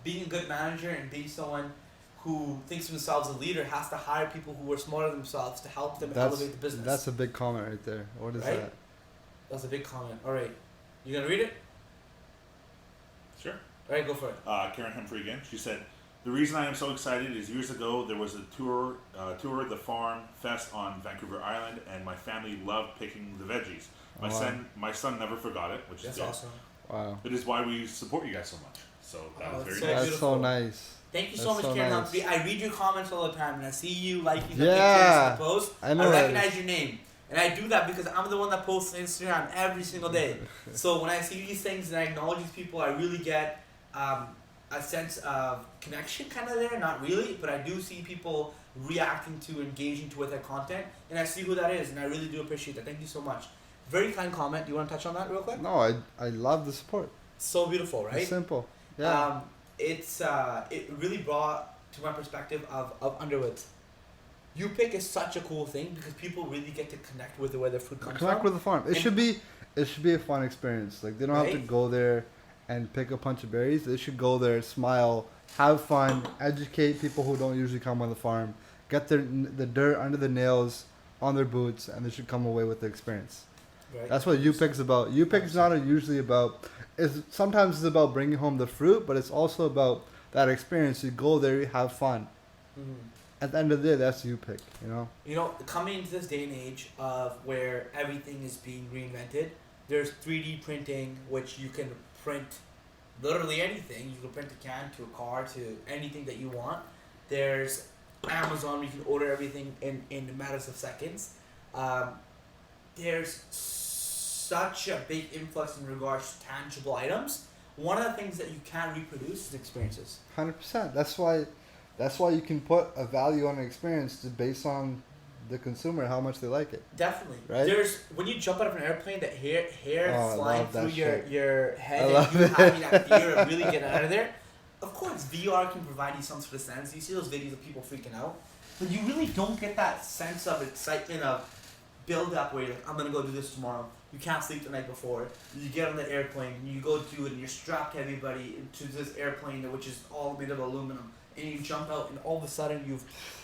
being a good manager and being someone who thinks of themselves as a leader has to hire people who are smarter than themselves to help them elevate the business. That's a big comment right there. What is right? that? That's a big comment. All right. You going to read it? Sure. All right, go for it. Karen Humphrey again. She said, "The reason I am so excited is years ago there was a tour of the Farm Fest on Vancouver Island, and my family loved picking the veggies. My son never forgot it, which That's is good. awesome. Wow. It is why we support you guys so much. So that was very so nice. That's beautiful. so nice. Thank you so That's much, so Karen nice. Humphrey. I read your comments all the time, and I see you liking the Yeah, pictures and the posts. I know I that. recognize your name. And I do that because I'm the one that posts on Instagram every single day. So when I see these things and I acknowledge these people, I really get a sense of connection kind of there. Not really, but I do see people reacting to, engaging to with their content. And I see who that is, and I really do appreciate that. Thank you so much. Very kind comment. Do you want to touch on that real quick? No, I love the support. So beautiful, right? It's simple. Yeah. It really brought to my perspective of Underwoods. You Pick is such a cool thing because people really get to connect with where their food comes Connect from. with the farm. It should be a fun experience. Like they don't have to Right? go there and pick a bunch of berries. They should go there, smile, have fun, educate people who don't usually come on the farm, get the dirt under the nails on their boots, and they should come away with the experience. Right? That's what UPIC's about. UPIC's not usually about. Sometimes it's about bringing home the fruit, but it's also about that experience. You go there, you have fun. Mhm. At the end of the day, that's UPIC. You know. You know, coming into this day and age of where everything is being reinvented, there's 3D printing, which you can print literally anything. You can print a can to a car to anything that you want. There's Amazon, you can order everything in matters of seconds. There's such a big influx in regards to tangible items. One of the things that you can't reproduce is experiences. 100%. That's why you can put a value on an experience based on the consumer, how much they like it. Definitely. Right? There's when you jump out of an airplane, that hair Oh, I flying love that through shit. your head, I and love you it. having that fear of really getting out of there. Of course, VR can provide you some sort of sense. You see those videos of people freaking out, but you really don't get that sense of excitement of build up where you're like, I'm gonna go do this tomorrow. You can't sleep the night before. You get on the airplane, and you go do it, and you're strapped everybody into this airplane, which is all made of aluminum, and you jump out, and all of a sudden you've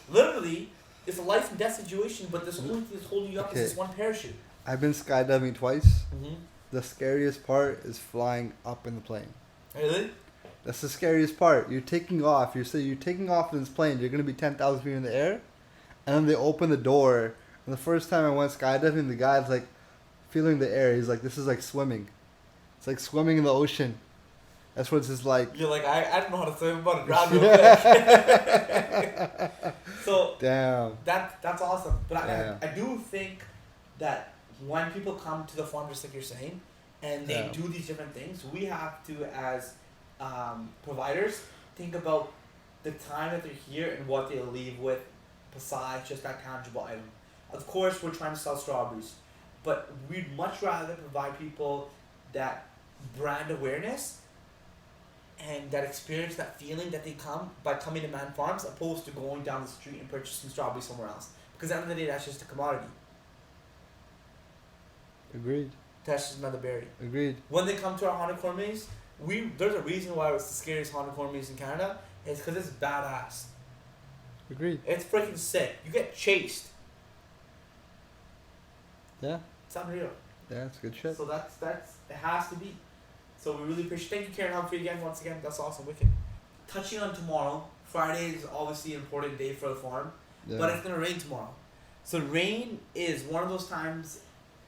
literally, it's a life and death situation, but this only thing that's holding you up is this one parachute. I've been skydiving twice. Mm-hmm. The scariest part is flying up in the plane. Really? That's the scariest part. You're taking off. You're taking off in this plane. You're gonna be 10,000 feet in the air, and then they open the door. And the first time I went skydiving, the guy's like feeling the air. He's like, "This is like swimming. It's like swimming in the ocean." That's what it's just like. You're like, I don't know how to swim, I'm about to drown real quick. So Damn. that's awesome. But Yeah. I do think that when people come to the farm, just like you're saying, and they Yeah. do these different things, we have to, as providers, think about the time that they're here and what they'll leave with besides just that tangible item. Of course, we're trying to sell strawberries, but we'd much rather provide people that brand awareness and that experience, that feeling that they come by coming to Man Farms, opposed to going down the street and purchasing strawberries somewhere else. Because at the end of the day, that's just a commodity. Agreed. That's just another berry. Agreed. When they come to our haunted corn maze, there's a reason why it's the scariest haunted corn maze in Canada. It's because it's badass. Agreed. It's freaking sick. You get chased. Yeah. It's unreal. Yeah, it's good shit. So that's it has to be. So we really appreciate. Thank you, Karen Humphrey, again. Once again, that's awesome. Wicked. Touching on tomorrow, Friday is obviously an important day for the farm, Yeah. but it's gonna rain tomorrow. So rain is one of those times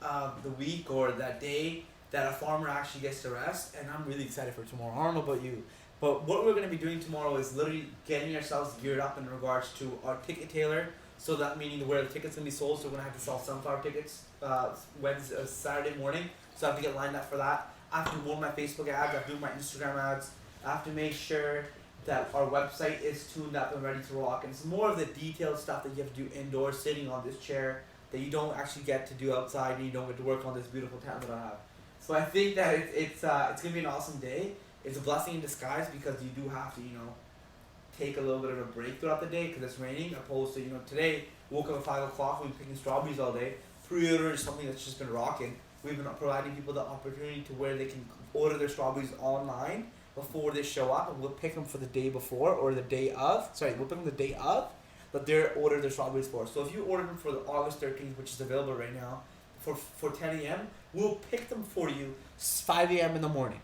of the week or that day that a farmer actually gets to rest, and I'm really excited for tomorrow. I don't know about you, but what we're gonna be doing tomorrow is literally getting ourselves geared up in regards to our ticket tailor. So that meaning where the tickets gonna be sold. So we're gonna have to sell sunflower tickets Saturday morning. So I have to get lined up for that. I have to do more of my Facebook ads. I have to do my Instagram ads. I have to make sure that our website is tuned up and ready to rock. And it's more of the detailed stuff that you have to do indoors, sitting on this chair, that you don't actually get to do outside, and you don't get to work on this beautiful tent that I have. So I think that it's gonna be an awesome day. It's a blessing in disguise because you do have to, take a little bit of a break throughout the day because it's raining. Opposed to, today, woke up at 5 o'clock, we've been picking strawberries all day. Pre-order is something that's just been rocking. We've been providing people the opportunity to where they can order their strawberries online before they show up, and we'll pick them for the day before or the day of. Sorry, we'll pick them the day of that they're ordered their strawberries for. So if you order them for the August 13th, which is available right now, for 10 a.m., we'll pick them for you 5 a.m. in the morning.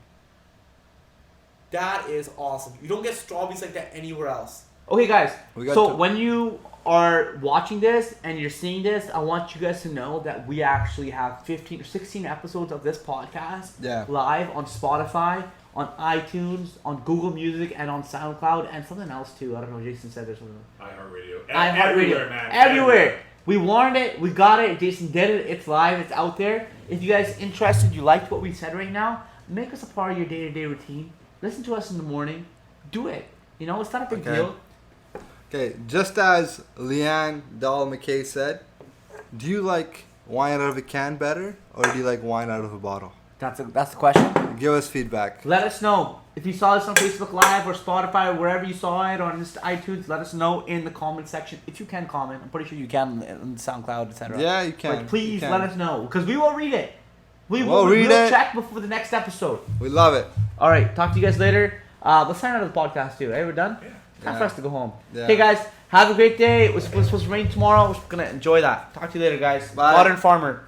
That is awesome. You don't get strawberries like that anywhere else. Okay, guys. So when you are watching this and you're seeing this, I want you guys to know that we actually have 15 or 16 episodes of this podcast live on Spotify, on iTunes, on Google Music, and on SoundCloud, and something else too. I don't know. Jason said there's something. iHeartRadio. iHeartRadio, man. Everywhere. We warned it. We got it. Jason did it. It's live. It's out there. If you guys interested, you liked what we said right now, make us a part of your day-to-day routine. Listen to us in the morning. Do it. It's not a big deal. Okay, just as Leanne Dahl McKay said, do you like wine out of a can better, or do you like wine out of a bottle? That's the question. Give us feedback. Let us know. If you saw this on Facebook Live or Spotify or wherever you saw it, or on iTunes, let us know in the comment section. If you can comment, I'm pretty sure you can on SoundCloud, etc. Yeah, you can. But please let us know, because we will read it. We'll check before the next episode. We love it. All right, talk to you guys later. Let's sign out of the podcast too. Hey, we're done? Yeah. Time for us to go home. Yeah. Hey, guys, have a great day. It's supposed to rain tomorrow. We're going to enjoy that. Talk to you later, guys. Bye. Modern Farmer.